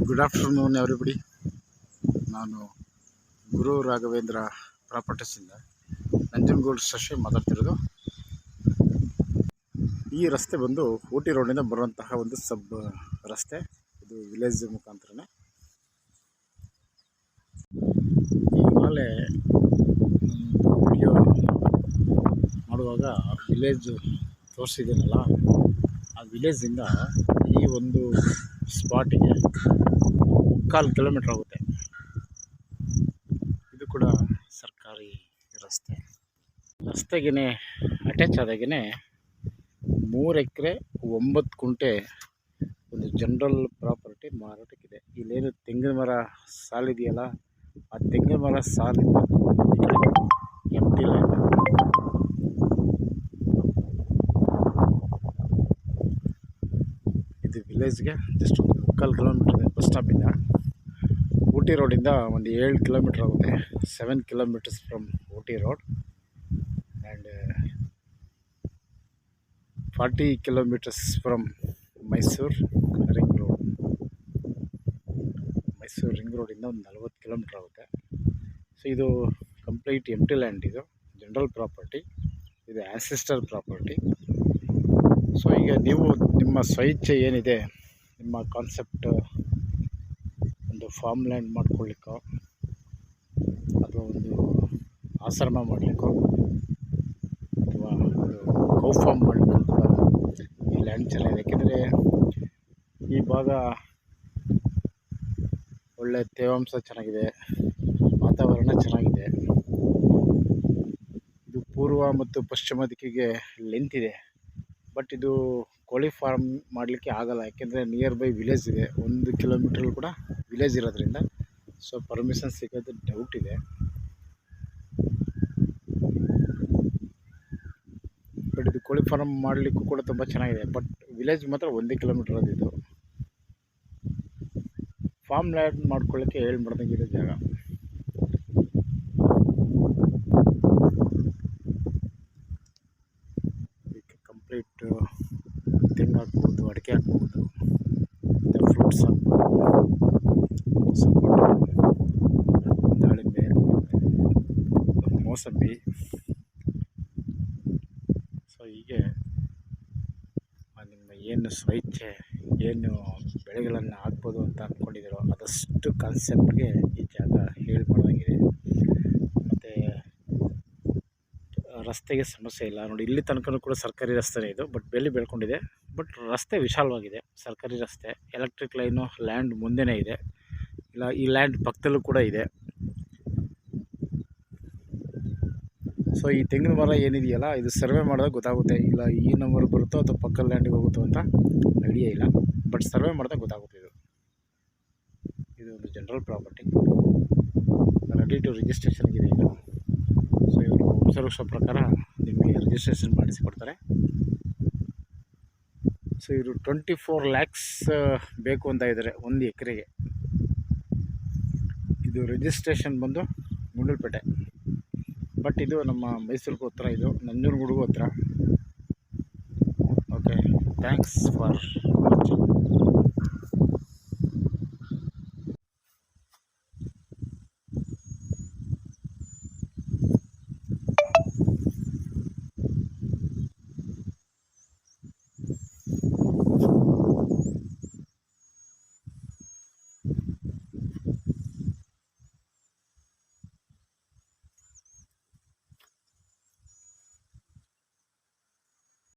Good afternoon everybody. ನಾನು ಗುರು ರಾಘವೇಂದ್ರ ಪ್ರಾಪರ್ಟೀಸಿಂದ ನಂಜನಗೂಡು ಶಶಿ ಮಾತಾಡ್ತಿರೋದು. ಈ ರಸ್ತೆ ಬಂದು ಊಟಿ ರೋಡಿಂದ ಬರುವಂತಹ ಒಂದು ಸಬ್ ರಸ್ತೆ. ಇದು ವಿಲೇಜ್ ಮುಖಾಂತರನೇ. ಈಗಾಗಲೇ ವಿಡಿಯೋ ಮಾಡುವಾಗ ವಿಲೇಜ್ ತೋರಿಸಿದ್ದೀನಲ್ಲ, ಆ ವಿಲೇಜಿಂದ ಈ ಒಂದು ಸ್ಪಾಟಿಗೆ 3/4 ಕಿಲೋಮೀಟ್ರ್ ಆಗುತ್ತೆ. ಇದು ಕೂಡ ಸರ್ಕಾರಿ ರಸ್ತೆಗೆ ಅಟ್ಯಾಚ್ ಆದಾಗೇ 3 ಎಕರೆ 9 ಗುಂಟೆ ಒಂದು ಜನರಲ್ ಪ್ರಾಪರ್ಟಿ ಮಾರಾಟಕ್ಕಿದೆ. ಇಲ್ಲೇನು ತೆಂಗಿನ ಮರ ಸಾಲಿದೆಯಲ್ಲ, ಆ ತೆಂಗಿನ ಮರ ಸಾಲಿಂದ ಎಂಟಿ ಲ್ಯಾಂಡ್. ಇದು ವಿಲೇಜ್ಗೆ ಜಸ್ಟ್ 3/4 ಕಿಲೋಮೀಟ್ರ್ ಇದೆ. ಬಸ್ ಸ್ಟಾಪಿಂದ ಊಟಿ ರೋಡಿಂದ ಒಂದು 7 ಕಿಲೋಮೀಟ್ರ್ ಆಗುತ್ತೆ. 7 kilometres from Ooty road and 40 kilometres from Mysuru ring road. Mysuru ring ರೋಡಿಂದ ಒಂದು 40 ಕಿಲೋಮೀಟ್ರ್ ಆಗುತ್ತೆ. ಸೊ ಇದು ಕಂಪ್ಲೀಟ್ ಎಂಟಿ ಲ್ಯಾಂಡ್. ಇದು ಜನರಲ್ ಪ್ರಾಪರ್ಟಿ, ಇದು ಆನ್ಸಿಸ್ಟರ್ ಪ್ರಾಪರ್ಟಿ. ಸೊ ಈಗ ನೀವು ನಿಮ್ಮ ಸ್ವಇಚ್ಛೆ ಏನಿದೆ, ನಿಮ್ಮ ಕಾನ್ಸೆಪ್ಟ್ ಒಂದು ಫಾರ್ಮ್ ಲ್ಯಾಂಡ್ ಮಾಡ್ಕೊಳ್ಳಿಕ್ಕೋ ಅಥವಾ ಒಂದು ಆಶ್ರಮ ಮಾಡಲಿಕ್ಕೋ ಅಥವಾ ಒಂದು ಕೌ ಫಾರ್ಮ್ ಮಾಡಲಿಕ್ಕೋ ಕೂಡ ಈ ಲ್ಯಾಂಡ್ ಚೆನ್ನಾಗಿದೆ. ಯಾಕೆಂದರೆ ಈ ಭಾಗ ಒಳ್ಳೆ ತೇವಾಂಶ ಚೆನ್ನಾಗಿದೆ, ವಾತಾವರಣ ಚೆನ್ನಾಗಿದೆ. ಇದು ಪೂರ್ವ ಮತ್ತು ಪಶ್ಚಿಮ ದಿಕ್ಕಿಗೆ ಲೆಂತ್ ಇದೆ. ಬಟ್ ಇದು ಕೋಳಿ ಫಾರ್ಮ್ ಮಾಡಲಿಕ್ಕೆ ಆಗಲ್ಲ, ಯಾಕೆಂದರೆ ನಿಯರ್ ಬೈ ವಿಲೇಜ್ ಇದೆ. 1 ಕಿಲೋಮೀಟ್ರಲ್ಲಿ ಕೂಡ ವಿಲೇಜ್ ಇರೋದ್ರಿಂದ ಸೊ ಪರ್ಮಿಷನ್ ಸಿಗೋದು ಡೌಟ್ ಇದೆ. ಬಟ್ ಇದು ಕೋಳಿ ಫಾರ್ಮ್ ಮಾಡಲಿಕ್ಕೂ ಕೂಡ ತುಂಬ ಚೆನ್ನಾಗಿದೆ. ಬಟ್ ವಿಲೇಜ್ ಮಾತ್ರ 1 ಕಿಲೋಮೀಟ್ರ್ ಅದು. ಫಾರ್ಮ್ ಲ್ಯಾಂಡ್ ಮಾಡ್ಕೊಳ್ಳೋಕ್ಕೆ ಮಾಡ್ದಂಗಿದೆ ಜಾಗ. ಇದಕ್ಕೆ ಕಂಪ್ಲೀಟ್ ತೆಂಗು ಹಾಕ್ಬೋದು, ಅಡಿಕೆ ಹಾಕ್ಬೋದು, ಮತ್ತು ಫ್ರೂಟ್ಸ್ ಹಾಕ್ಬೋದು, ಸಪೋಟ, ದಾಳಿಂಬೆ, ಮೋಸಂಬಿ. ಸೊ ಹೀಗೆ ನಿಮ್ಮ ಏನು ಸ್ವಇಚ್ಛೆ, ಏನು ಬೆಳೆಗಳನ್ನು ಹಾಕ್ಬೋದು ಅಂತ ಅಂದ್ಕೊಂಡಿದ್ದೀರೋ ಅದಷ್ಟು ಕಾನ್ಸೆಪ್ಟ್ಗೆ ಈ ಜಾಗ ಮಾಡ್ದಂಗಿದೆ. ಮತ್ತು ರಸ್ತೆಗೆ ಸಮಸ್ಯೆ ಇಲ್ಲ ನೋಡಿ. ಇಲ್ಲಿ ತನಕ ಕೂಡ ಸರ್ಕಾರಿ ರಸ್ತೆನೇ ಇದು, ಬಟ್ ಬೆಲೆ ಬೆಳ್ಕೊಂಡಿದೆ. ಬಟ್ ರಸ್ತೆ ವಿಶಾಲವಾಗಿದೆ, ಸರ್ಕಾರಿ ರಸ್ತೆ. ಎಲೆಕ್ಟ್ರಿಕ್ ಲೈನು ಲ್ಯಾಂಡ್ ಮುಂದೆನೇ ಇದೆ, ಇಲ್ಲ ಈ ಲ್ಯಾಂಡ್ ಪಕ್ಕದಲ್ಲೂ ಕೂಡ ಇದೆ. ಸೊ ಈ ತೆಂಗಿನ ಮರ ಏನಿದೆಯಲ್ಲ, ಇದು ಸರ್ವೆ ಮಾಡಿದಾಗ ಗೊತ್ತಾಗುತ್ತೆ. ಇಲ್ಲ ಈ ನಂಬರ್ ಬರುತ್ತೋ ಅಥವಾ ಪಕ್ಕದ ಲ್ಯಾಂಡಿಗೆ ಹೋಗುತ್ತೋ ಅಂತ ಐಡಿಯಾ ಇಲ್ಲ, ಬಟ್ ಸರ್ವೆ ಮಾಡಿದಾಗ ಗೊತ್ತಾಗುತ್ತೆ. ಇದು ಒಂದು ಜನರಲ್ ಪ್ರಾಪರ್ಟಿ, ರೆಡಿ ಟು ರಿಜಿಸ್ಟ್ರೇಷನ್ಗಿದೆ ಇದು. ಸೊ ಇವರು ಅಬ್ಸರ್ವೇಷನ್ ಪ್ರಕಾರ ನಿಮಗೆ ರಿಜಿಸ್ಟ್ರೇಷನ್ ಮಾಡಿಸಿಕೊಡ್ತಾರೆ. ಸೊ ಇವರು 24 lakhs ಬೇಕು ಅಂತ ಇದ್ದಾರೆ 1 ಎಕರೆಗೆ. ಇದು ರಿಜಿಸ್ಟ್ರೇಷನ್ ಬಂದು ಗುಂಡ್ಲುಪೇಟೆ, ಬಟ್ ಇದು ನಮ್ಮ ಮೈಸೂರಿಗೂ ಹತ್ರ, ಇದು ನಂಜನಗೂಡಿಗೂ ಹತ್ರ. Okay, thanks for watching.